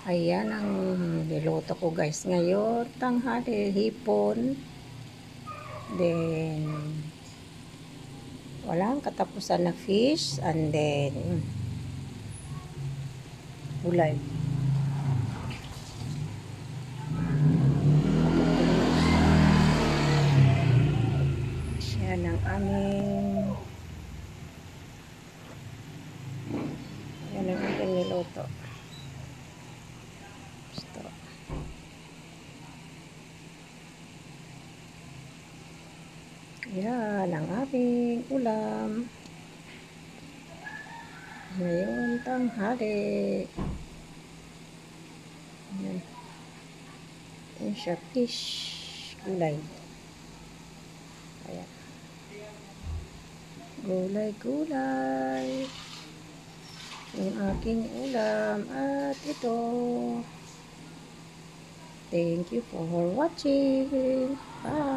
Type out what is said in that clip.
Ayan ang niluto ko guys ngayon. Tanghali, hipon. Then, walang katapusan na fish. And then, gulay. Yan ang aming niluto. Gusto. Yan ang aming ulam. Ngayon tanghali. Yan. Yan siya fish. Gulay. Ayan. Gulay-gulay. Yung aking ulam. At ito. Thank you for watching. Bye.